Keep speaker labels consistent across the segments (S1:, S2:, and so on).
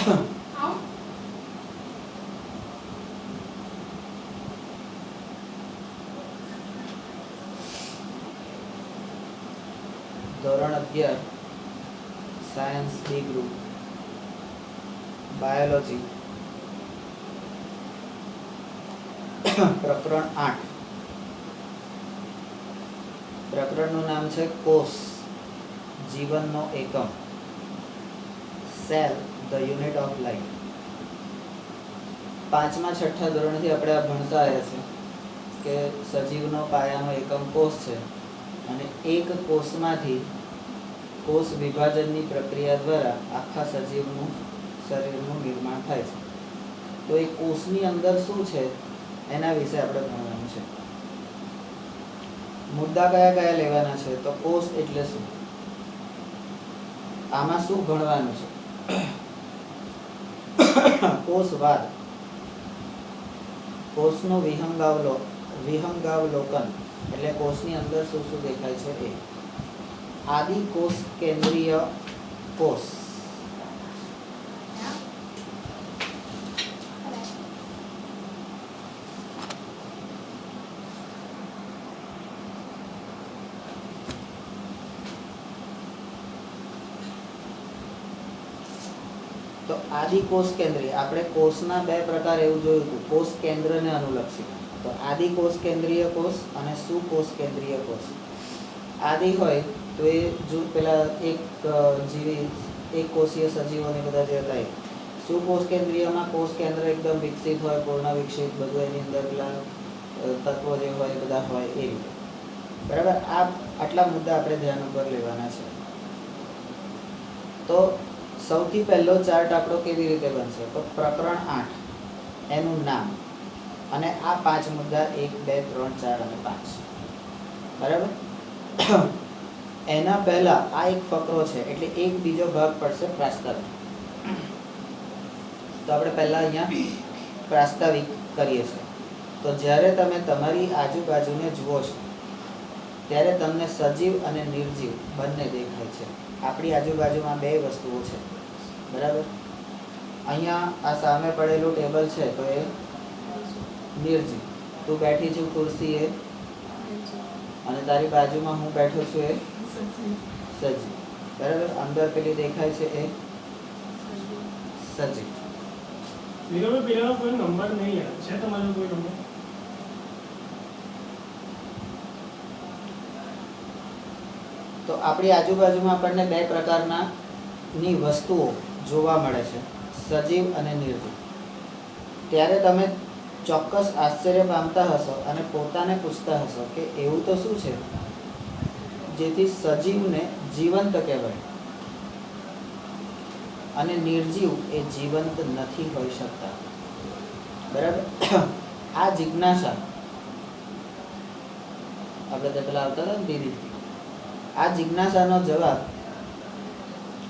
S1: ધોરણ 11 science B group biology પ્રકરણ 8 પ્રકરણનું નામ છે કોષ જીવનનો એકમ cell the unit of life. 5મા 6ઠા ધોરણથી આપણે આ ભણતા આવ્યા છે કે સજીવનો પાયાનો એકમ કોષ છે અને એક કોષમાંથી કોષ વિભાજનની પ્રક્રિયા દ્વારા આખા સજીવનું શરીરનું નિર્માણ થાય છે. તો એ કોષની અંદર શું છે એના વિશે આપણે ભણવાનું છે. મુદ્દા કયા કયા લેવાના છે? તો કોષ એટલે શું, આમાં શું ભણવાનું છે, કોષવાદ, કોષનું વિહંગાવલોકન એટલે કોષની અંદર શું શું દેખાય છે એ, આદિ કોષ કેન્દ્રીય કોષ, તો આદિ કોષ કેન્દ્રીય, આપણે કોષના બે પ્રકાર એવું જોયું હતું, કોષ કેન્દ્રને અનુલક્ષી. તો આદિ કોષ કેન્દ્રીય કોષ અને સુકોષ કેન્દ્રીય કોષ. આદિ હોય તો એ જો પેલા એક જીવી એક કોષીય સજીવોને બધા જે હતા. સુકોષ કેન્દ્રીયમાં કોષ કેન્દ્ર એકદમ વિકસિત હોય, પૂર્ણ વિકસિત, બધું એની અંદર પેલા તત્વો જે હોય બધા હોય એ રીતે. બરાબર, આટલા મુદ્દા આપણે ધ્યાન ઉપર લેવાના છે. તો સૌથી પહેલો ચાર્ટ આપણો કેવી રીતે બનશે? તો પ્રકરણ 8 એનું નામ અને આ 5 મુદ્દા 1 2 3 4 અને 5. બરાબર, એના પહેલા આ એક ફકરો છે એટલે એક બીજો ભાગ પડશે પ્રાસ્તાવિક. તો આપણે પહેલા અહીંયા પ્રાસ્તાવિક કરીએ છીએ. તો જ્યારે તમે તમારી આજુબાજુને જુઓ છો ત્યારે તમને સજીવ અને નિર્જીવ બંને દેખાય છે. આપણી આજુબાજુમાં બે વસ્તુઓ છે. બરાબર, અહીંયા આ સામે પડેલું ટેબલ છે તો એ નિર્જીવ, તું બેઠી છું ખુરશી એ, અને તારી બાજુમાં હું બેઠો છું એ સજીવ. બરાબર, અંદર પેલી દેખાય છે એ સજીવ.
S2: પેલાનો કોઈ નંબર નહીં યાદ છે તમારો? કોઈ નંબર?
S1: તો આપણી આજુબાજુમાં આપણને બે પ્રકારના ની વસ્તુઓ જોવા મળે છે, સજીવ અને નિર્જીવ. ત્યારે તમે ચોક્કસ આશ્ચર્ય પામતા હશો અને પોતાને પૂછતા હશો કે એવું તો શું છે જેથી સજીવને જીવંત કહેવાય અને નિર્જીવ એ જીવંત નથી હોઈ શકતા. બરાબર, આ જિજ્ઞાસા આપણે તે પેલા આવતા હતા ને દીદી, આ જિજ્ઞાસાનો જવાબ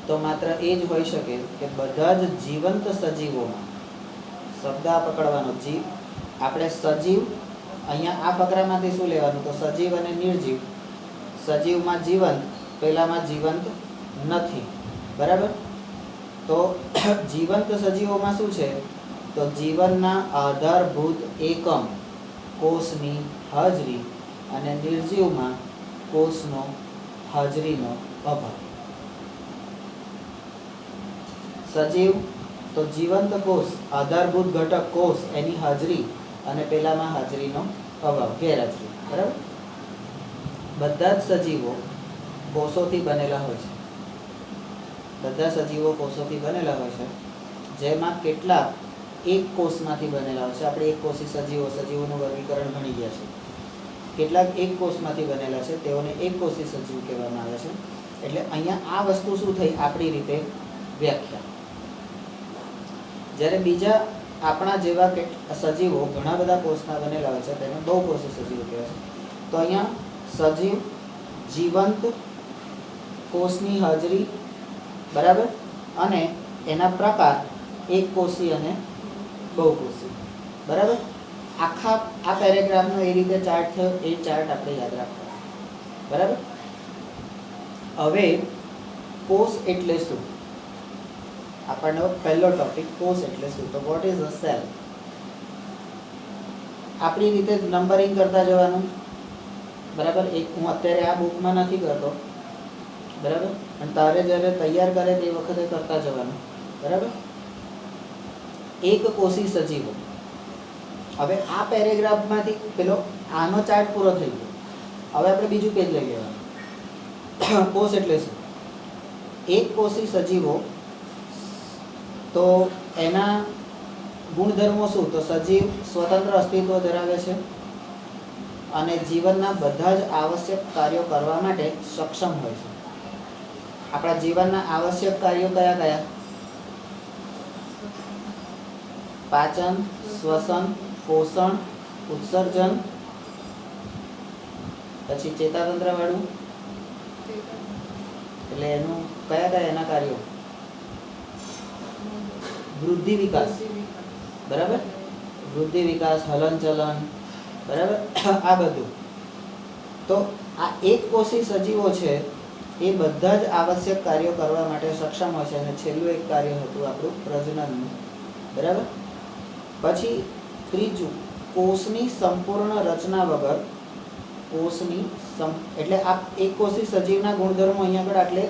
S1: તો માત્ર એ જ હોઈ શકે કે બધા જ જીવંત સજીવોમાં, શબ્દ આ પકડવાનો, જીવ આપણે સજીવ, અહીંયા આ ફકરામાંથી શું લેવાનું? તો સજીવ અને નિર્જીવ. સજીવમાં જીવંત, પેલામાં જીવંત નથી. બરાબર, તો જીવંત સજીવોમાં શું છે? તો જીવનના આધારભૂત એકમ કોષની હાજરી અને નિર્જીવમાં કોષનો હાજરીનો અભાવ. સજીવ તો જીવંત કોષ, આધારભૂત ઘટક કોષ, એની હાજરી અને પેલામાં હાજરીનો અભાવ, ગેરહાજરી. બરાબર, બધા જ સજીવો કોષોથી બનેલા હોય છે. બધા સજીવો કોષોથી બનેલા હોય છે, જેમાં કેટલાક એક કોષમાંથી બનેલા હોય છે. આપણે એક કોષી સજીવોનું વર્ગીકરણ ભણી ગયા છે. કેટલાક એક કોષમાંથી બનેલા છે, તેઓને એક કોષી સજીવ કહેવામાં આવે છે. એટલે અહીંયા આ વસ્તુ શું થઈ? આપણી રીતે વ્યાખ્યા. જ્યારે બીજા આપણા જેવા સજીવો ઘણા બધા કોષના બનેલા હોય છે, તેને બહુકોષી સજીવો કહેવાય છે. તો અહીંયા સજીવ, જીવંત, કોષની હાજરી, બરાબર, અને એના પ્રકાર એક કોષી અને બહુકોષી. બરાબર, આખા આ પેરેગ્રાફનો એ રીતે ચાર્ટ થયો. એ ચાર્ટ આપણે યાદ રાખવાનો. બરાબર, હવે કોષ એટલે શું? આપણનો પહેલો ટોપિક કોષ એટલે શું. તો વોટ ઇઝ અ સેલ? આપણી રીતે નંબરિંગ કરતા જવાનું, બરાબર. એક હું અત્યારે આ બુકમાં નથી કરતો, બરાબર, અને તારે જ્યારે તૈયાર કરે તે વખતે કરતા જવાનું, બરાબર. એક કોષી સજીવો. હવે આ પેરેગ્રાફમાંથી પેલો આનો ચાર્ટ પૂરો થઈ ગયો. હવે આપણે બીજું પેજ લઈ લેવાનું. કોષ એટલે શું? એક કોષી સજીવો, તો એના ગુણધર્મો શું? તો સજીવ સ્વતંત્ર અસ્તિત્વ ધરાવે છે અને જીવનના બધા જ આવશ્યક કાર્યો કરવા માટે સક્ષમ હોય છે. આપણા જીવનના આવશ્યક કાર્યો કયા કયા? પાચન, શ્વસન, પોષણ, ઉત્સર્જન, પછી ચેતાતંત્ર વાળું, એટલે એનું કયા કયા એના કાર્યો? વૃદ્ધિ વિકાસ, બરાબર. વૃદ્ધિ વિકાસ, હલનચલન, બરાબર, આ બધું. તો આ એક કોષી સજીવો છે એ બધા જ આવશ્યક કાર્યો કરવા માટે સક્ષમ હોય છે. અને છેલ્લું એક કાર્ય હતું આપણું પ્રજનનનું, બરાબર. પછી ત્રીજું, કોષની સંપૂર્ણ રચના વગર, કોષની એટલે આ એક કોષી સજીવના ગુણધર્મો અહીંયા આગળ આટલે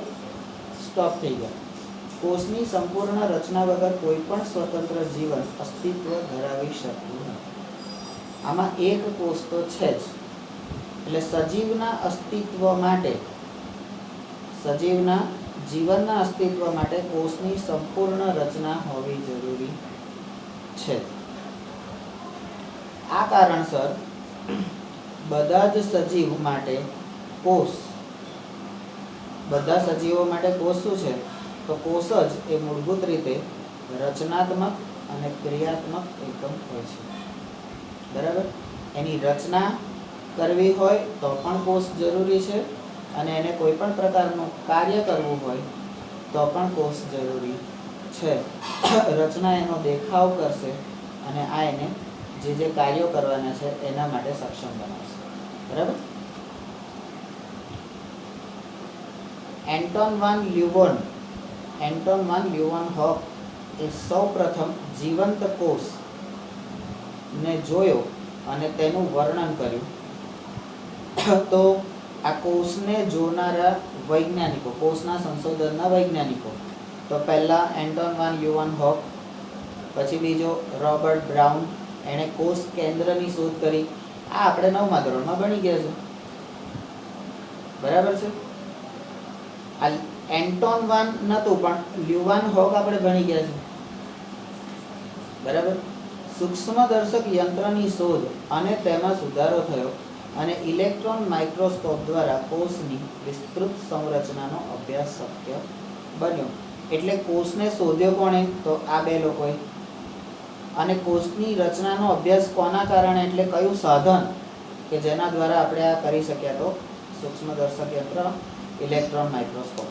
S1: સ્ટોપ થઈ ગયા. કોષની સંપૂર્ણ રચના વગર કોઈ પણ સ્વતંત્ર જીવન અસ્તિત્વ ધરાવી શકતું નથી. આમાં એક કોષ તો છે જ. એટલે સજીવના અસ્તિત્વ માટે, સજીવના જીવનના અસ્તિત્વ માટે કોષની સંપૂર્ણ રચના હોવી જરૂરી છે. આ કારણસર બધા જ સજીવ માટે કોષ, બધા સજીવો માટે કોષ શું છે? તો કોષ જ એ મૂળભૂત રીતે રચનાત્મક અને ક્રિયાત્મક એકમ હોય છે, બરાબર. એની રચના કરવી હોય તો પણ કોષ જરૂરી છે, અને એને કોઈ પણ પ્રકારનું કાર્ય કરવું હોય તો પણ કોષ જરૂરી છે. રચના એનો દેખાવ કરશે અને આ એને જે કાર્યો કરવાના છે એના માટે સક્ષમ બનાવશે, બરાબર. એન્ટોન વાન લ્યુવનહોફ એ સૌ પ્રથમ જીવંત કોષ ને જોયો અને તેનું વર્ણન કર્યું. તો આ કોષને જોનારા વૈજ્ઞાનિકો, કોષના સંશોધનના વૈજ્ઞાનિકો, તો પહેલા એન્ટોન વાન લ્યુવનહોફ, પછી બીજો રોબર્ટ બ્રાઉન, એણે કોષ કેન્દ્રની શોધ કરી. આ આપણે 9મા ધોરણમાં ભણી ગયા છે, બરાબર છે. આ એન્ટોન વાન નહોતું પણ લ્યુવનહોફ આપણે ભણી ગયા છે, બરાબર. સૂક્ષ્મદર્શક યંત્રની શોધ અને તેમાં સુધારો થયો અને ઇલેક્ટ્રોન માઇક્રોસ્કોપ દ્વારા કોષની વિસ્તૃત સંરચનાનો અભ્યાસ શક્ય બન્યો. એટલે કોષને શોધ્યો કોણે? તો આ બે લોકોએ. અને કોષની રચનાનો અભ્યાસ કોના કારણે? એટલે કયું સાધન કે જેના દ્વારા આપણે આ કરી શક્યા? તો સૂક્ષ્મદર્શક યંત્ર, ઇલેક્ટ્રોન માઇક્રોસ્કોપ,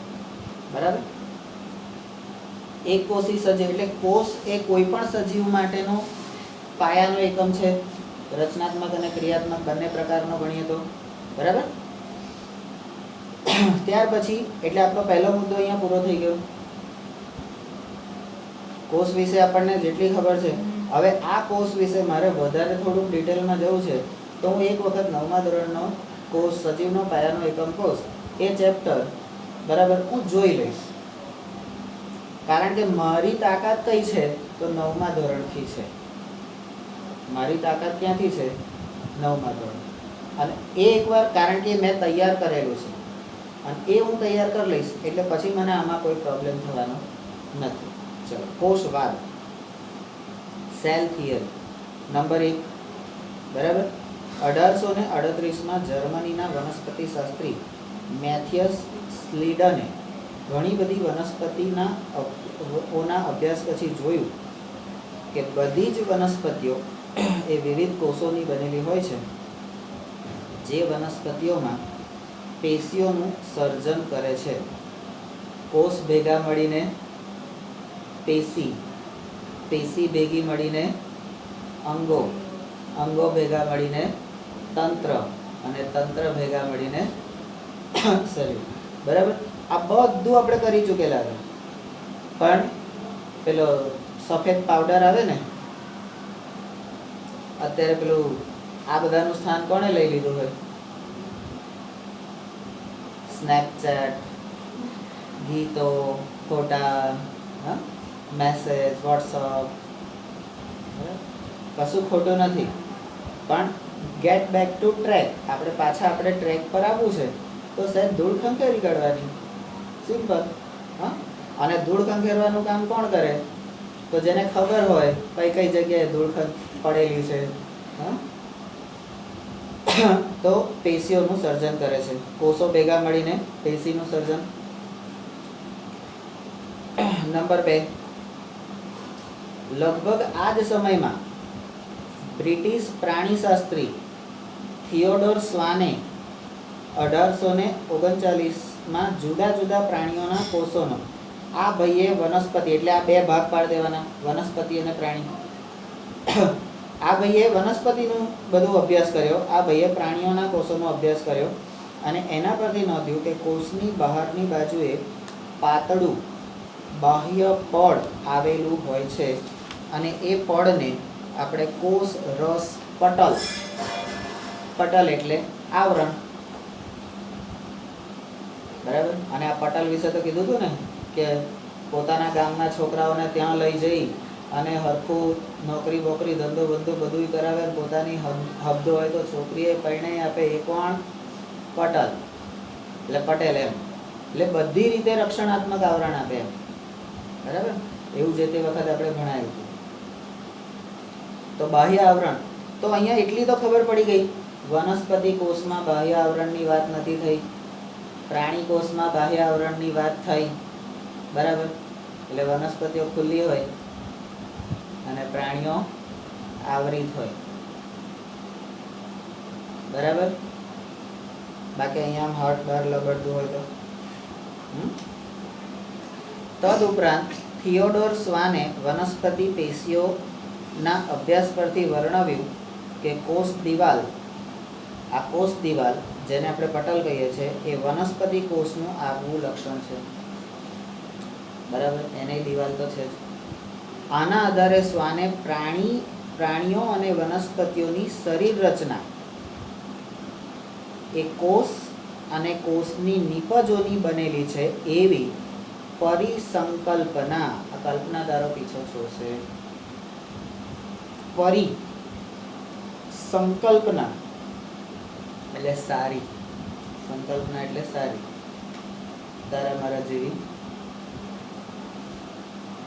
S1: બરાબર. એક કોષી સજીવ એટલે કોષ એ કોઈ પણ સજીવ માટેનો પાયાનો એકમ છે, રચનાત્મક અને ક્રિયાત્મક બંને પ્રકારનો ગણીએ તો, બરાબર. ત્યાર પછી એટલે આપણો પહેલો મુદ્દો અહીંયા પૂરો થઈ ગયો. કોષ વિશે આપણને જેટલી ખબર છે. હવે આ કોષ વિશે મારે વધારે થોડુંક ડિટેલમાં જવું છે તો હું એક વખત 9મા ધોરણનો કોષ, સજીવનો પાયાનો એકમ કોષ, એ ચેપ્ટર, બરાબર, હું જોઈ લઈશ. કારણ કે મારી તાકાત કઈ છે? તો 9મા ધોરણથી છે. મારી તાકાત ક્યાંથી છે? 9મા ધોરણ. અને એ એકવાર, કારણ કે મેં તૈયાર કરેલું છે અને એ હું તૈયાર કરી લઈશ એટલે પછી મને આમાં કોઈ પ્રોબ્લેમ થવાનો નથી. ચલો, કોષવાદ, સેલ થિયરી, નંબર 1, બરાબર. 1838માં જર્મનીના વનસ્પતિ શાસ્ત્રી મેથિયસ સ્લીડને ઘણી બધી વનસ્પતિના અભ્યાસ પછી જોયું કે બધી જ વનસ્પતિઓ એ વિવિધ કોષોની બનેલી હોય છે, જે વનસ્પતિઓમાં પેશીઓનું સર્જન કરે છે. કોષ ભેગા મળીને પેશી, પેશી ભેગી મળીને અંગો, અંગો ભેગા મળીને તંત્ર, અને તંત્ર ભેગા મળીને શરીર, બરાબર. આ બધું આપણે કરી ચૂકેલા છે. પણ પેલો સફેદ પાવડર આવે ને, અત્યારે પેલું આ બધાનું સ્થાન કોણે લઈ લીધું હોય? સ્નેપચેટ, ગીતો, ફોટા, મેસેજ, વોટ્સઅપ, કશું ખોટું નથી, પણ ગેટ બેક ટુ ટ્રેક. આપણે પાછા આપણે ટ્રેક પર આવવું છે તો સહેજ ધૂળ ખંખેરી કાઢવાની, સિમ્પલ. હા, અને ધૂળ ખંખેરવાનું કામ કોણ કરે? તો જેને ખબર હોય કઈ કઈ જગ્યાએ ધૂળ પડેલી છે, હા, તો પેશીઓનું સર્જન કરે છે. કોષો ભેગા મળીને પેશીનું સર્જન. નંબર 2, લગભગ આ જ સમયમાં બ્રિટિશ પ્રાણીશાસ્ત્રી થિયોડોર સ્વાને 1839માં જુદા જુદા પ્રાણીઓના કોષોનો, આ ભાઈએ વનસ્પતિ એટલે આ બે ભાગ પાડી દેવાના, વનસ્પતિ અને પ્રાણી. આ ભાઈએ વનસ્પતિનું બધું અભ્યાસ કર્યો, આ ભાઈએ પ્રાણીઓના કોષોનો અભ્યાસ કર્યો, અને એના પરથી નોંધ્યું કે કોષની બહારની બાજુએ પાતળું બાહ્ય પડ આવેલું હોય છે, અને એ પડને આપણે કોષ રસ પટલ, પટલ એટલે આવરણ, બરાબર. અને આ પટલ વિશે તો કીધું હતું ને કે પોતાના ગામના છોકરાઓને ત્યાં લઈ જઈ અને હરખું નોકરી બોકરી ધંધો બંધો બધું કરાવે, પોતાની હબ્દો હોય તો છોકરીએ પરણાઈ આપે, એ કોણ? પટલ એટલે પટેલ એમ. એટલે બધી રીતે રક્ષણાત્મક આવરણ આપે એમ, બરાબર. એવું જે તે વખતે આપણે ભણાવ્યું હતું. તો બાહ્ય આવરણ, તો અહીંયા એટલી તો ખબર પડી ગઈ, વનસ્પતિ કોષમાં બાહ્ય આવરણની વાત નથી થઈ, પ્રાણી કોષમાં બાહ્ય આવરણની વાત થઈ, બરાબર. એટલે વનસ્પતિઓ ખુલ્લી હોય અને પ્રાણીઓ આવરિત હોય, બરાબર. બાકી અહીંયા આમ હટ બહાર લબડતું હોય તો. તદુપરાંત થિયોડોર સ્વાને વનસ્પતિ પેશીઓના અભ્યાસ પરથી વર્ણવ્યું કે કોષ દિવાલ, આ કોષ દિવાલ જેને આપણે પટલ કહીએ છીએ, એ વનસ્પતિ કોષનું આગવું લક્ષણ છે, બરાબર. એને દિવાલ તો છે જ. આના આધારે સ્વાને પ્રાણીઓ અને વનસ્પતિઓની શરીર રચના એ કોષ અને કોષની નિપજોની બનેલી છે એવી પરિસંકલ્પના, આ કલ્પના તારો પીછો છોડશે, પરિસંકલ્પના એટલે સારી, સંકલ્પના એટલે સારી, તારા મારા જેવી,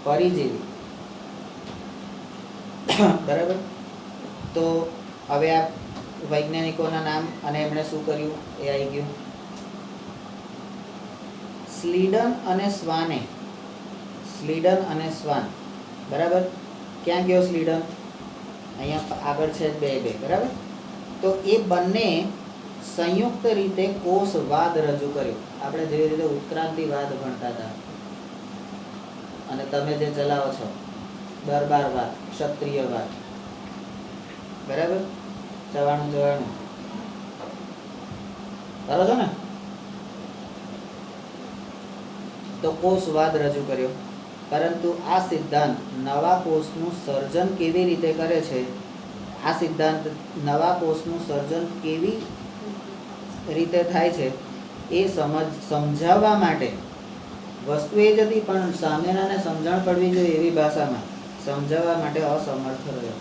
S1: પરી જેવી, બરાબર. તો હવે આ વૈજ્ઞાનિકોના નામ અને એમણે શું કર્યું એ આવી ગયું. સ્લીડન અને સ્વાને, સ્લીડન અને સ્વાન, બરાબર. ક્યાં ગયો સ્લીડન? અહીંયા આગળ છે બે, બરાબર. તો એ બંને સંયુક્ત રીતે કોષવાદ રજૂ કર્યો. આપણે જેવી રીતે ઉત્ક્રાંતિવાદ ભણતા હતા અને તમે જે ચલાવો છો દરબારવાદ, ક્ષત્રિયવાદ, બરાબર, ચવાણું કરો છો ને, તો કોષવાદ રજૂ કર્યો. પરંતુ આ સિદ્ધાંત નવા કોષનું સર્જન કેવી રીતે કરે છે, આ સિદ્ધાંત નવા કોષનું સર્જન કેવી રીતે થાય છે એ સમજાવવા માટે, વસ્તુ એ જ હતી પણ સામેનાને સમજણ પડવી જોઈએ એવી ભાષામાં સમજાવવા માટે અસમર્થ રહ્યો,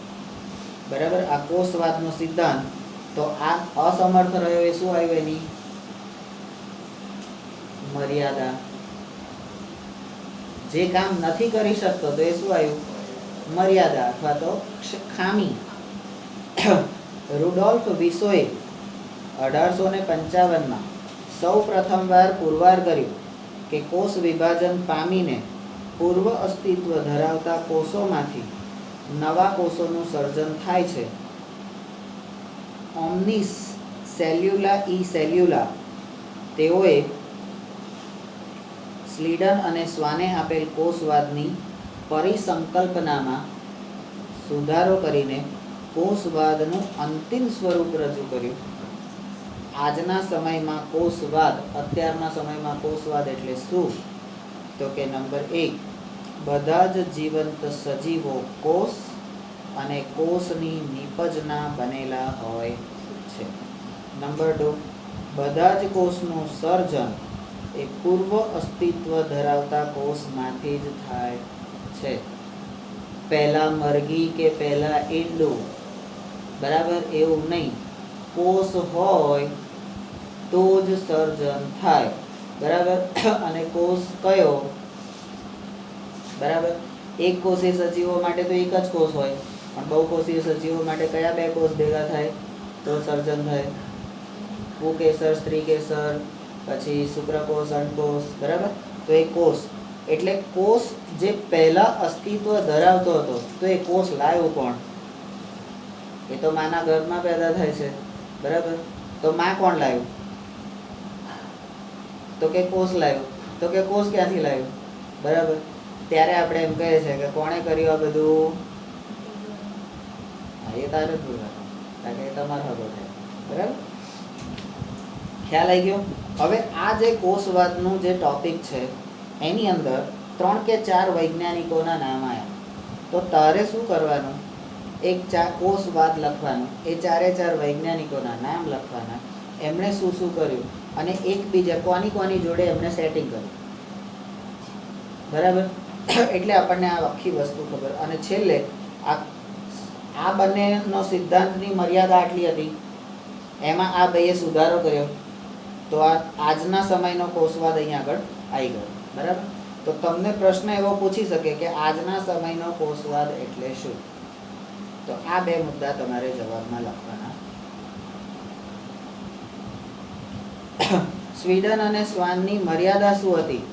S1: બરાબર. આ કોષવાદનો સિદ્ધાંત, તો આ અસમર્થ રહ્યો એ શું આવ્યું? એની મર્યાદા. જે કામ નથી કરી શકતો તો એ શું આવ્યું? મર્યાદા અથવા તો ખામી. રુડોલ્ફ વિસોએ 1855માં સૌ પ્રથમવાર પુરવાર કર્યું કે કોષ વિભાજન પામીને પૂર્વ અસ્તિત્વ ધરાવતા કોષોમાંથી નવા કોષોનું સર્જન થાય છે. ઓમ્નિસ સેલ્યુલા ઈ સેલ્યુલા, તેઓએ સ્લીડન અને સ્વાને આપેલ કોષવાદની પરિસંકલ્પનામાં સુધારો કરીને કોષવાદનું અંતિમ સ્વરૂપ રજૂ કર્યું. આજના સમયમાં કોષવાદ, અત્યારના સમયમાં કોષવાદ એટલે શું? તો કે નંબર 1, બધા જ જીવંત સજીવો કોષ અને કોષની નીપજના બનેલા હોય છે. નંબર 2, બધા જ કોષનું સર્જન એ પૂર્વ અસ્તિત્વ ધરાવતા કોષમાંથી જ થાય છે. પહેલા મરઘી કે પહેલા ઈંડું, બરાબર, એવું નહીં. કોષ હોય તો જ સર્જન થાય, બરાબર. અને કોષ કયો? બરાબર, એક કોષીય સજીવો માટે તો એક જ કોષ હોય, પણ બહુકોષીય સજીવો માટે કયા 2 કોષ ભેગા થાય તો સર્જન થાય? પુકેસર, સ્ત્રીકેસર, પછી શુક્રકોષ, અંડકોષ, બરાબર. તો એ કોષ એટલે કોષ જે પહેલા અસ્તિત્વ ધરાવતો હતો, તો એ કોષ લાવ્યો કોણ? એ તો માના ગર્ભમાં પેદા થાય છે, બરાબર. તો માં કોણ લાવ્યું? તો કે કોષ લાવ્યો. તો કે કોષ ક્યાંથી લાવ્યું? બરાબર. ત્યારે આપણે એમ કહીએ છીએ કે કોણે કર્યું આ બધું? એ તારે જ બોલવાનું, કારણ કે એ તમારો હગો થાય, બરાબર. ખ્યાલ આવી ગયો? હવે આ જે કોષવાદનું જે ટોપિક છે એની અંદર 3 કે 4 વૈજ્ઞાનિકોના નામ આવ્યા. તો તારે શું કરવાનું? એક કોષવાદ લખવાનું, એ 4 વૈજ્ઞાનિકોના નામ લખવાના, એમણે શું શું કર્યું અને એકબીજા કોની જોડે એમણે સેટિંગ કર્યું, બરાબર. એટલે આપણને આ આખી વસ્તુ ખબર. અને છેલ્લે આ બંનેનો સિદ્ધાંતની મર્યાદા આટલી હતી, એમાં આ ભાઈએ સુધારો કર્યો, તો આ આજના સમયનો કોષવાદ અહીંયા આગળ આવી ગયો, બરાબર. તો તમને પ્રશ્ન એવો પૂછી શકે કે આજના સમયનો કોષવાદ એટલે શું? તો આ 2 મુદ્દા તમારે જવાબમાં લખવાના. સ્વીડન અને શ્વાનની મર્યાદા શું હતી?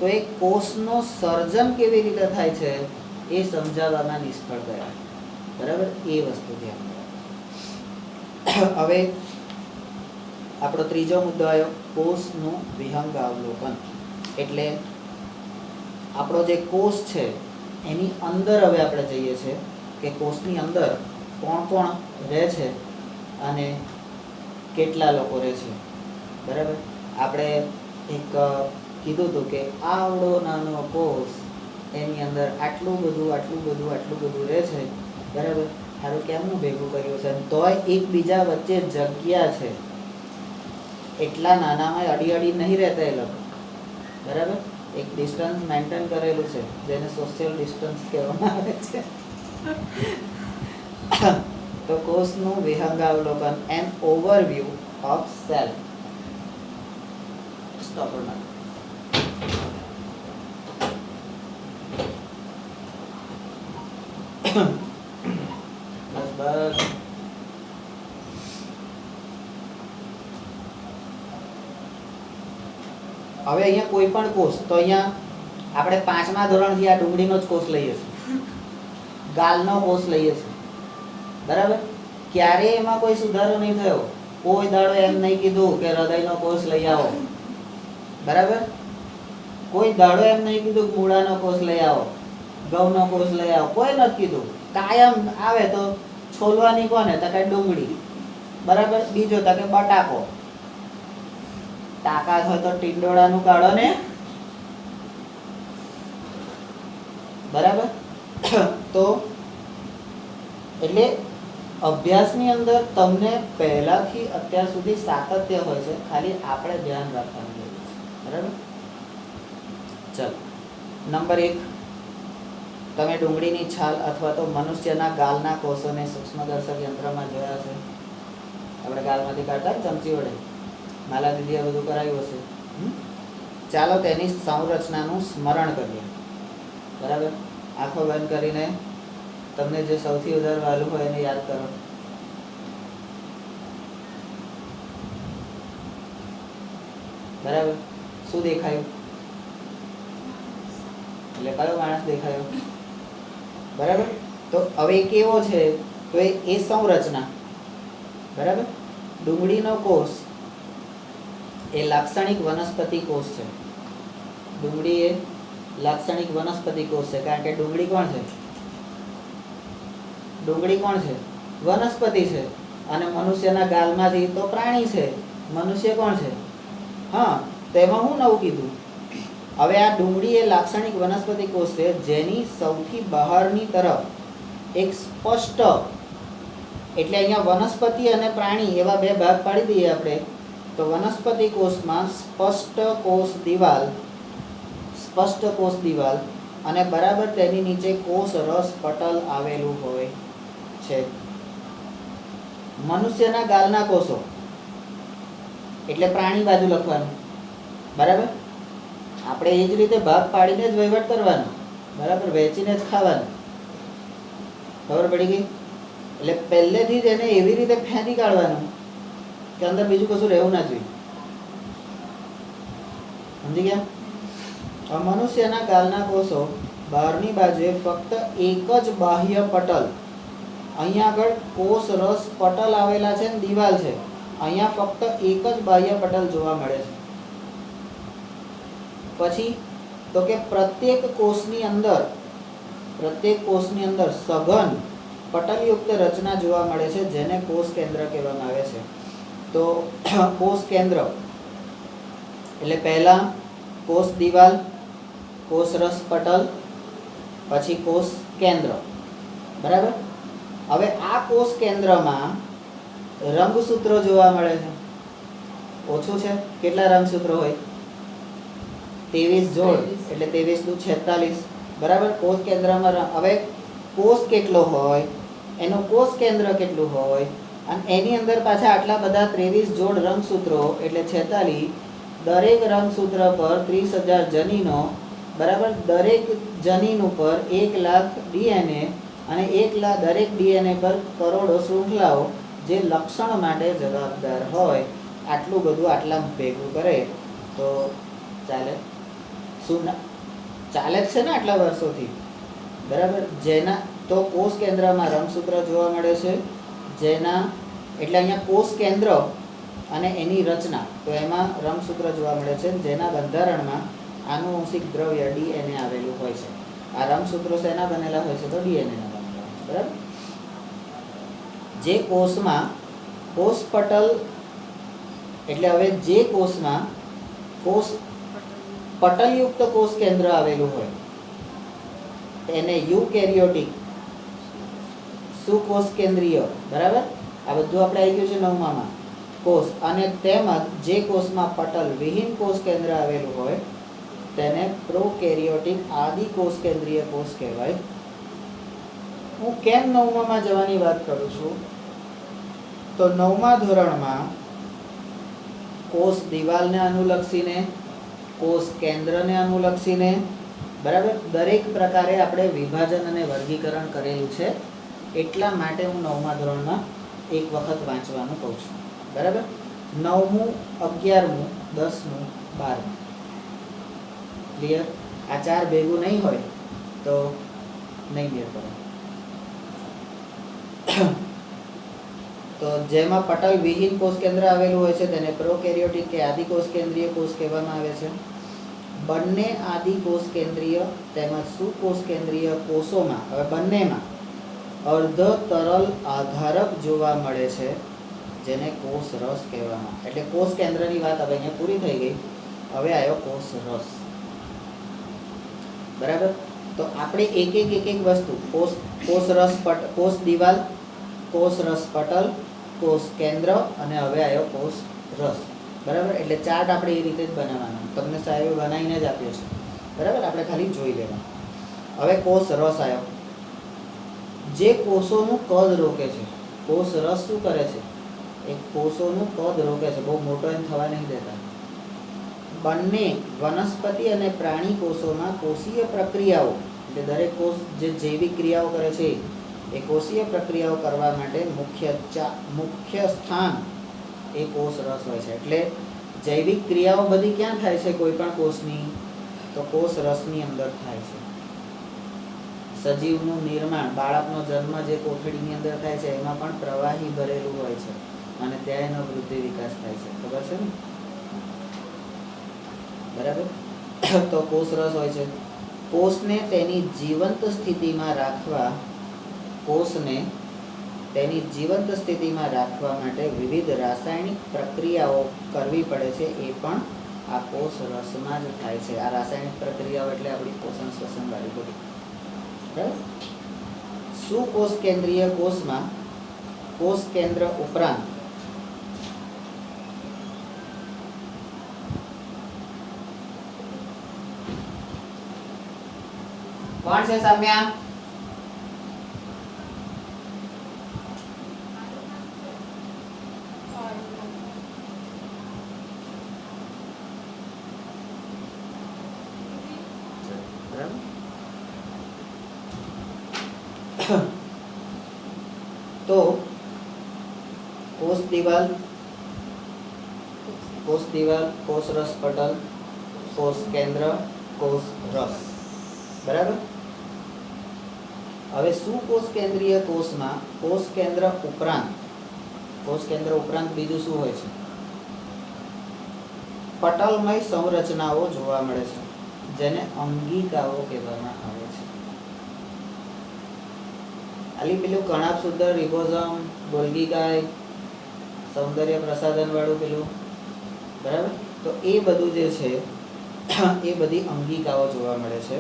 S1: તો એ કોષનો સર્જન કેવી રીતે થાય છે એ સમજાવવામાં નિષ્ફળ ગયા, બરાબર. એ વસ્તુ ધ્યાન રાખો. હવે આપણો ત્રીજો મુદ્દો આવ્યો, કોષનું વિહંગાવલોકન. એટલે આપણો જે કોષ છે એની અંદર હવે આપણે જઈએ છીએ કે કોષની અંદર કોણ કોણ રહે છે અને કેટલા લોકો રહે છે, બરાબર. આપણે એક કીધું હતું કે આવડો નાનો કોષ, એની અંદર આટલું બધું રહે છે, બરાબર. સારું, કેમનું ભેગું કર્યું છે? તોય એકબીજા વચ્ચે જગ્યા છે, એટલા નાનામાં અડી નહીં રહેતા એ લોકો, બરાબર. એક ડિસ્ટન્સ મેન્ટેન કરેલું છે, જેને સોશિયલ ડિસ્ટન્સ કહેવામાં આવે છે. તો કોષનું વિહંગાવલોકન, an overview of cell. Stop બસ બસ. હવે અહીંયા કોઈ પણ કોષ, તો અહીંયા આપણે 5મા ધોરણથી આ ડુંગળીનો જ કોષ લઈએ છીએ, ગાલનો કોષ લઈએ છીએ, બરાબર. ક્યારેય એમાં કોઈ સુધારો નહીં થયો. કોઈ દાડો એમ નહીં કીધું કે હૃદયનો કોષ લઈ આવો, બરાબર. કોઈ દાડો એમ નહીં કીધું કે મૂળાનો કોષ લઈ આવો, ઘઉંનો કોષ લઈ આવો, કોઈ નથી કીધું. કાયમ આવે તો છોલવાની કોને? તો કે ડુંગળી, બરાબર. બીજો તો કે બટાકો. તાકાત હોય તો ટીંડોળાનું કાઢો ને, બરાબર. તો એટલે અભ્યાસની અંદર તમને પહેલાથી અત્યાર સુધી સાતત્ય હોય છે, ખાલી આપણે ધ્યાન રાખવાનું જરૂર છે, બરાબર. ચલો, નંબર 1, તમે ડુંગળીની છાલ અથવા તો મનુષ્યના ગાલના કોષોને સૂક્ષ્મદર્શક યંત્રમાં જોયા છે. આપણે ગાલમાંથી કાઢતા ચમચી વડે, માલા દીદીએ બધું કરાવ્યું હશે. ચાલો તેની સંરચનાનું સ્મરણ કરીએ, બરાબર. આંખો બંધ કરીને તમને જે સૌથી વધારે વહાલું હોય એને યાદ કરો. બરાબર. શું દેખાયું? એટલે કયો માણસ દેખાયો? બરાબર. તો હવે કેવો છે? તો એ સંરચના, બરાબર. ડુંગળીનો કોષ એ લાક્ષણિક વનસ્પતિ કોષ છે. ડુંગળી એ લાક્ષણિક વનસ્પતિ કોષ છે, કારણ કે ડુંગળી કોણ છે? ડુંગળી કોણ છે? વનસ્પતિ છે. અને મનુષ્યના ગાલમાંથી તો પ્રાણી છે. મનુષ્ય કોણ છે? હા, તો એમાં હું નવું કીધું? હવે આ ડુંગળી એ લાક્ષણિક વનસ્પતિ કોષ છે જેની સૌથી બહારની તરફ એક સ્પષ્ટ, એટલે અહીંયા વનસ્પતિ અને પ્રાણી એવા બે ભાગ પાડી દઈએ આપણે, તો વનસ્પતિ કોષમાં સ્પષ્ટ કોષ દિવાલ અને બરાબર તેની નીચે કોષ રસ પટલ આવેલું હોય છે. મનુષ્યના ગાલના કોષો એટલે પ્રાણી બાજુ લખવાનું, બરાબર. આપણે એ જ રીતે ભાગ પાડીને જ વહીવટ કરવાનો, બરાબર, વહેંચીને જ ખાવાનું. ખબર પડી ગઈ? એટલે પહેલેથી જ એને એવી રીતે ફેંકી કાઢવાનું કે અંદર બીજું કશું રહેવું ના જોઈએ. સમજી ગયા? મનુષ્યના ગાલના કોષો બહારની બાજુએ ફક્ત એક જ બાહ્ય પટલ, અહીંયા આગળ કોષ રસ પટલ આવેલા છે ને દિવાલ છે, અહીંયા ફક્ત એક જ બાહ્ય પટલ જોવા મળે છે. પછી તો કે પ્રત્યેક કોષની અંદર સઘન પટલયુક્ત રચના જોવા મળે છે જેને કોષ કેન્દ્ર કહેવામાં આવે છે. તો કોષ કેન્દ્ર એટલે પહેલા કોષ દિવાલ, કોષ રસ પટલ, પછી કોષ કેન્દ્ર, બરાબર. હવે આ કોષ કેન્દ્રમાં રંગસૂત્રો જોવા મળે છે. ઓછું છે, કેટલા રંગસૂત્રો હોય? 23 જોડ, એટલે 23 દુ 46, બરાબર. કોષ કેન્દ્રમાં હવે કોષ કેટલો હોય, એનું કોષ કેન્દ્ર કેટલું હોય, અને એની અંદર પાછા આટલા બધા 23 જોડ રંગસૂત્રો એટલે 46. દરેક રંગસૂત્ર પર 30,000 જનીનો, બરાબર. દરેક જનીન ઉપર 1 લાખ ડીએનએ અને દરેક ડીએનએ પર કરોડો શૃંખલાઓ જે લક્ષણ માટે જવાબદાર હોય. આટલું બધું આટલા ભેગું કરે તો ચાલે? શું ચાલે જ છે ને આટલા વર્ષોથી, બરાબર. જેના તો કોષ કેન્દ્રમાં રંગસૂત્ર જોવા મળે છે, જેના એટલે અહીંયા કોષ કેન્દ્ર અને એની રચના, તો એમાં રંગસૂત્ર જોવા મળે છે જેના બંધારણમાં આનુવંશિક દ્રવ્ય ડીએનએ આવેલું હોય છે. આ રંગસૂત્રો શેના બનેલા હોય છે? તો ડીએનએ ના બનેલા હોય છે, બરાબર. જે કોષમાં કોષ પટલ એટલે હવે જે કોષમાં કોષ પટલયુક્ત કોષ કેન્દ્ર આવેલું હોય એને યુકેરિયોટિક સુકોષ કેન્દ્રીય, બરાબર. આ બધું આપણે આવી ગયું છે 9માં કોષ. અને તેમજ જે કોષમાં પટલ વિહીન કોષ કેન્દ્ર આવેલું હોય તેને પ્રોકેરિયોટિક આદિ કોષ કેન્દ્રીય કોષ કહેવાય. હું કેમ 9માં જવાની વાત કરું છું? તો 9મા ધોરણમાં કોષ દિવાલને અનુલક્ષીને, કોષ કેન્દ્રને અનુલક્ષીને, બરાબર, દરેક પ્રકારે આપણે વિભાજન અને વર્ગીકરણ કરેલું છે. એટલા માટે હું 9મા ધોરણમાં એક વખત વાંચવાનું કહું છું, બરાબર. 9મું, 11મું, 10મું, 12મું ક્લિયર? આ 4 ભેગું નહીં હોય તો નહીં મેળ પડે. તો જેમાં પટલ વિહીન કોષ કેન્દ્ર આવેલું હોય છે તેને પ્રોકેરિયોટિક કે આદિ કોષ કેન્દ્રીય કોષ કહેવામાં આવે છે. બંને આદિ કોષ કેન્દ્રીય તેમજ સુકોષ કેન્દ્રીય કોષોમાં, હવે બંનેમાં અર્ધ તરલ આધારક જોવા મળે છે જેને કોષ રસ કહેવામાં. એટલે કોષ કેન્દ્રની વાત હવે અહીંયા પૂરી થઈ ગઈ. હવે આવ્યો કોષ રસ, બરાબર. તો આપણે એક એક વસ્તુ કોષ રસ કોષ દિવાલ, કોષ રસ પટલ, કોષ કેન્દ્ર અને હવે આવ્યો કોષ રસ, બરાબર. એટલે ચાર્ટ આપણે એ રીતે જ બનાવવાનો, તમને સાહેબે બનાવીને જ આપ્યો છે, બરાબર. આપણે ખાલી જોઈ લેવાનું. હવે કોષ રસ આવ્યો, જે કોષોનું કદ રોકે છે. કોષ રસ શું કરે છે? એ કોષોનું કદ રોકે છે, બહુ મોટો એમ થવા નહીં દેતા. બંને વનસ્પતિ અને પ્રાણી કોષોમાં કોષીય પ્રક્રિયાઓ, એટલે દરેક કોષ જે જૈવિક ક્રિયાઓ કરે છે એ કોષીય પ્રક્રિયાઓ કરવા માટે મુખ્ય સ્થાન એ કોષ રસ હોય છે. એટલે જૈવિક ક્રિયાઓ બધી ક્યાં થાય છે કોઈ પણ કોષની? તો કોષ રસની અંદર થાય છે. સજીવનું નિર્માણ, બાળકનો જન્મ જે કોથળીની અંદર થાય છે એમાં પણ પ્રવાહી ભરેલું હોય છે અને ત્યાં એનો વૃદ્ધિ વિકાસ થાય છે. ખબર છે ને? બરાબર. તો કોષ રસ હોય છે. કોષને તેની જીવંત સ્થિતિમાં રાખવા માટે વિવિધ રાસાયણિક પ્રક્રિયાઓ કરવી પડે છે, એ પણ આ કોષ રસમાં જ થાય છે. આ રાસાયણિક પ્રક્રિયાઓ એટલે આપણી પોષણ શ્વસન વાળી બધી. બરાબર. સુકોષ કેન્દ્રીય કોષમાં કોષ કેન્દ્ર ઉપરાંત કોણ છે સામ્યા? તો કોષ દિવાલ, કોષ રસ પટલ, કોષ કેન્દ્ર, કોષ રસ. બરાબર. હવે સુકોષ કેન્દ્રીય કોષમાં કોષ કેન્દ્ર ઉપરાંત બીજું શું હોય છે? પટલમય સંરચનાઓ જોવા મળે છે, જેને અંગિકાઓ કહેવામાં આવે છે. ખાલી પેલું કણાભસૂત્ર, રિબોઝોમ, ગોલ્ગી કાય, સૌંદર્ય પ્રસાધન વાળું પેલું, બરાબર. તો એ બધું જે છે એ બધી અંગિકાઓ જોવા મળે છે,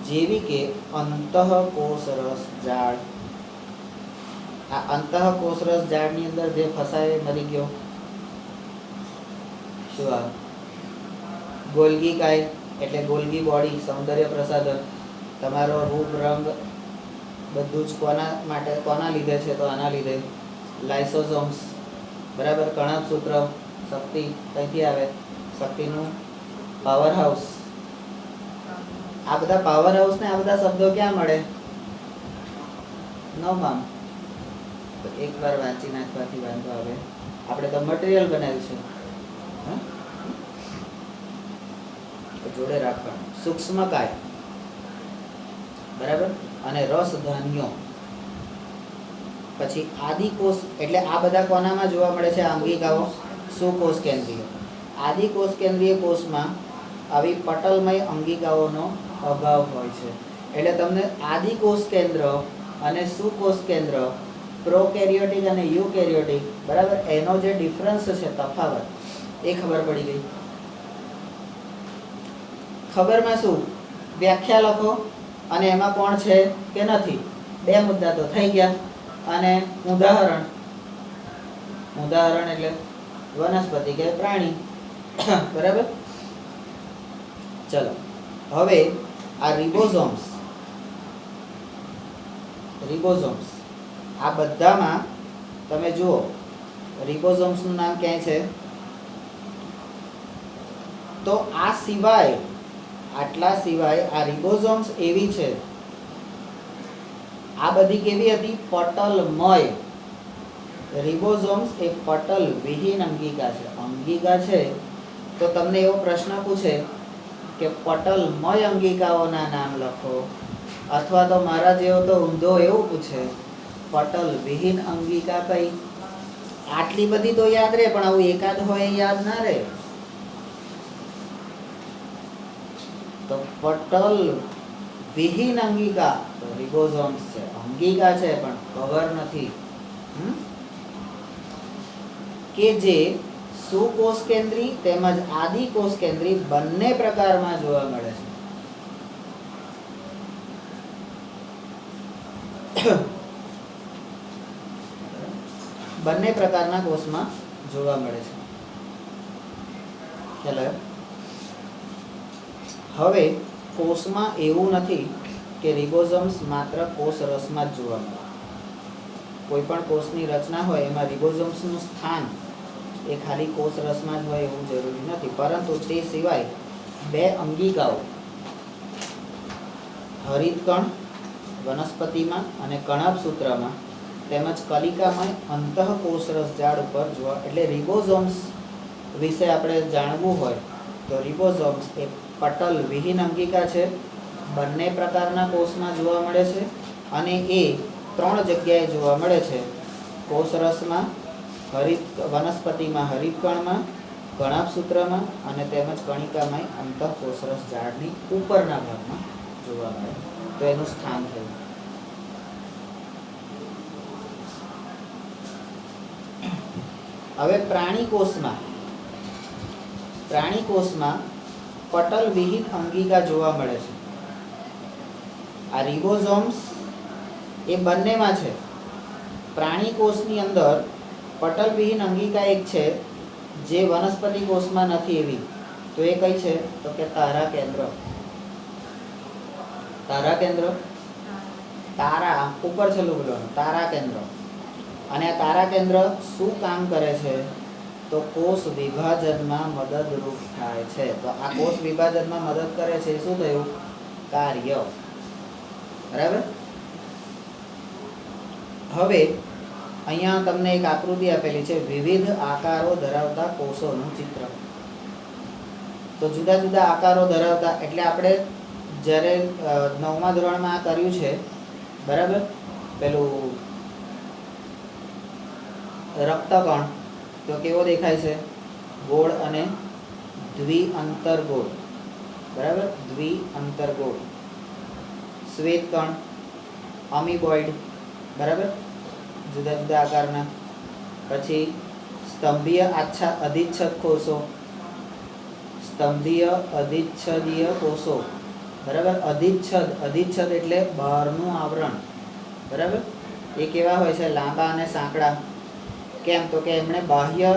S1: જેવી કે અંતઃકોષરસ જાળ. આ અંતઃકોષરસ જાળની અંદર જે ફસાય મરી ગયો, શું આ ગોલ્ગી કાય એટલે ગોલ્ગી બોડી, સૌંદર્ય પ્રસાધન. તમારો રૂપ રંગ બધું જ કોના લીધે છે? તો આના લીધે. લાઇસોસોમ્સ, બરાબર. કણાભસૂત્ર, શક્તિ કઈથી આવે? શક્તિનું પાવર હાઉસ. આ બધા પાવર હાઉસ ને આ બધા શબ્દો ક્યાં મળે? નવમાં. તો એકવાર વાંચી નાખવાથી વાંધો આવે. આપણે તો મટીરિયલ બનાવ્યું છે, જોડે રાખવાનું. સૂક્ષ્મ કાય, બરાબર, અને રસધાન્યો. પછી આદિકોષ એટલે આ બધા કોનામાં જોવા મળે છે? અંગિકાઓ સુકોષ કેન્દ્રીય. આદિકોષ કેન્દ્રીય કોષમાં આવી પટલમય અંગિકાઓનો અભાવ હોય છે. એટલે તમને આદિકોષ કેન્દ્ર અને સુકોષ કેન્દ્ર, પ્રોકેરિયોટિક અને યુકેરિયોટિક, બરાબર, એનો જે ડિફરન્સ છે, તફાવત, એ ખબર પડી ગઈ. ખબરમાં શું? વ્યાખ્યા લખો અને એમાં કોણ છે કે નથી. 2 મુદ્દા તો થઈ ગયા. અને ઉદાહરણ એટલે વનસ્પતિ કે પ્રાણી, બરાબર. ચલો હવે આ રિબોઝોમ્સ આ બધામાં તમે જુઓ, રિબોઝોમ્સનું નામ ક્યાંય છે? તો આટલા સિવાય આ રિબોઝોમ્સ એવી છે, આ બધી કેવી હતી? પટલમય. રિબોઝોમ્સ એ પટલ વિહીન અંગિકા છે. અંગિકા છે તો તમને એવો પ્રશ્ન પૂછે કે પટલમય અંગિકાઓના નામ લખો, અથવા તો મારા જેવો તો ઊંધો એવું પૂછે પટલ વિહીન અંગિકા કઈ? આટલી બધી તો યાદ રહે, પણ આવું એકાદ હોય યાદ ના રહે. તો પટલ વિહીન અંગિકા તો રિબોઝોમ્સ છે. અંગિકા છે પણ કવર નથી, કે જે સુકોષ કેન્દ્રી તેમજ આદિકોષ કેન્દ્રી બંને પ્રકારમાં જોવા મળે છે. બંને પ્રકારના કોષમાં જોવા મળે છે. ખ્યાલ આવ્યો? હવે કોષમાં એવું નથી કે રિબોઝોમ્સ માત્ર કોષ રસમાં જ જોવા મળે. કોઈ પણ કોષની રચના હોય એમાં રિબોઝોમ્સનું સ્થાન એ ખાલી કોષ રસમાં જ હોય એવું જરૂરી નથી, પરંતુ તે સિવાય 2 અંગિકાઓ હરિતકણ વનસ્પતિમાં અને કણાભસૂત્રમાં તેમજ કલિકામય અંતઃકોષરસ જાળ ઉપર જોવા. એટલે રિબોઝોમ્સ વિશે આપણે જાણવું હોય તો રિબોઝોમ્સ એ પટલ વિહીન અંગિકા છે, બંને પ્રકારના કોષમાં જોવા મળે છે, અને એ 3 જગ્યાએ જોવા મળે છે: કોષરસમાં, વનસ્પતિમાં હરિતકણમાં, કણાભસૂત્રમાં અને તેમજ કણિકામય અંતઃકોષરસ જાળની ઉપરના ભાગમાં જોવા મળે. તો એનું સ્થાન થયું. હવે પ્રાણી પ્રાણી કોષમાં પટલ વિહીન અંગિકા જોવા મળે છે. આ રિબોઝોમ્સ એ બંનેમાં છે. પ્રાણી કોષની અંદર પટલ વિહીન અંગિકા એક છે જે વનસ્પતિ કોષમાં નથી એવી. તો એ કઈ છે? તો કે તારા કેન્દ્ર. તારા કેન્દ્ર, તારા ઉપર છેલ્લું બોલવાનું, તારા કેન્દ્ર. અને આ તારા કેન્દ્ર શું કામ કરે છે? તો કોષ વિભાજનમાં મદદરૂપ થાય છે. તો આ કોષ વિભાજનમાં મદદ કરે છે. શું થયું? કાર્ય. બરાબર. હવે અહીંયા તમને એક આકૃતિ આપેલી છે, વિવિધ આકારો ધરાવતા કોષોનું ચિત્ર. તો જુદા જુદા આકારો ધરાવતા એટલે આપણે જ્યારે 9મા ધોરણમાં આ કર્યું છે, બરાબર, પેલું રક્તકણ તો કેવો દેખાય છે? ગોળ અને દ્વિઅંતરગોળ. બરાબર, દ્વિઅંતરગોળ. શ્વેતકણ, અમીબોઇડ, બરાબર, જુદા જુદા આકારના. પછી સ્તંભીય અધિચ્છદ કોષો, સ્તંભીય અધિચ્છદીય કોષો. બરાબર. અધિચ્છદ એટલે બહારનું આવરણ. બરાબર. એ કેવા હોય છે? લાંબા અને સાંકડા. કેમ? તો કે એમણે બાહ્ય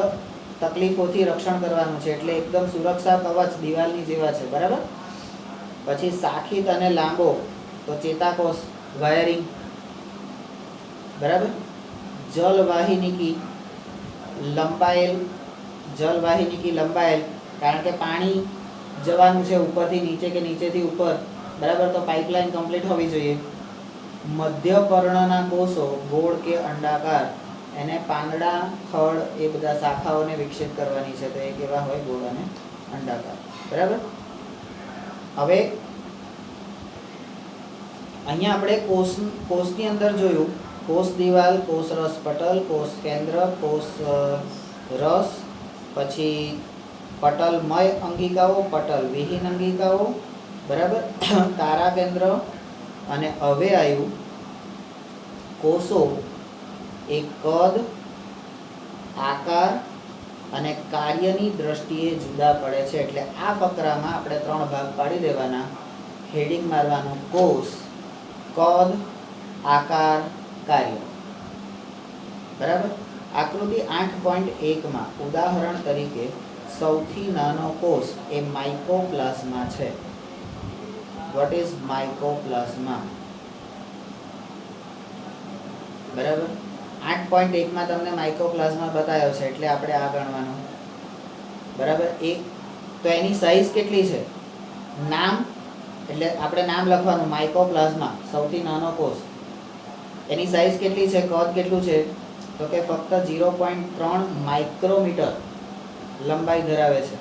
S1: તકલીફોથી રક્ષણ કરવાનું છે, એટલે એકદમ સુરક્ષા કવચ દિવાલની જેવા છે. બરાબર. પછી શાખિત અને લાંબો તો ચેતાકોષ, વાયરિંગ. બરાબર. જલવાહિનીકી લંબાયેલ, કારણ કે પાણી જવાનું છે ઉપરથી નીચે કે નીચેથી ઉપર. બરાબર. તો પાઇપલાઇન કમ્પ્લીટ હોવી જોઈએ. મધ્ય પર્ણના કોષો ગોળ કે અંડાકાર, એને પાંદડા, થડ એ બધા શાખાઓને વિકસિત કરવાની છે. તો એ કેવા હોય? ગોળ અને અંડાકાર. બરાબર. હવે અહીંયા આપણે કોષની અંદર જોયું, કોષ દિવાલ, કોષ રસ પટલ, કોષ કેન્દ્ર, કોષ રસ, પછી પટલમય અંગિકાઓ, પટલ વિહીન અંગિકાઓ. બરાબર. તારા કેન્દ્ર. અને હવે આવ્યું કોષો એ કદ, આકાર અને કાર્યની દ્રષ્ટિએ જુદા પડે છે. એટલે આ ફકરામાં આપણે 3 ભાગ પાડી દેવાના. હેડિંગ મારવાનું કોષ, કદ, આકાર, કાર્ય. બરાબર. આકૃતિ 8.1 ઉદાહરણ તરીકે સૌથી નાનો કોષ એ માઇકોપ્લાઝ્મા છે. What is mycoplasma? બરાબર. 8.1 તમને માઇકોપ્લાઝ્મા બતાવ્યો છે, એટલે આપણે આ ગણવાનું. બરાબર. તો એની સાઈઝ કેટલી છે? નામ, એટલે આપણે નામ લખવાનું, માઇકોપ્લાઝ્મા, સૌથી નાનો કોષ. એની સાઈઝ કેટલી છે? કદ કેટલું છે? તો કે ફક્ત 0.3 માઇક્રોમીટર લંબાઈ ધરાવે છે.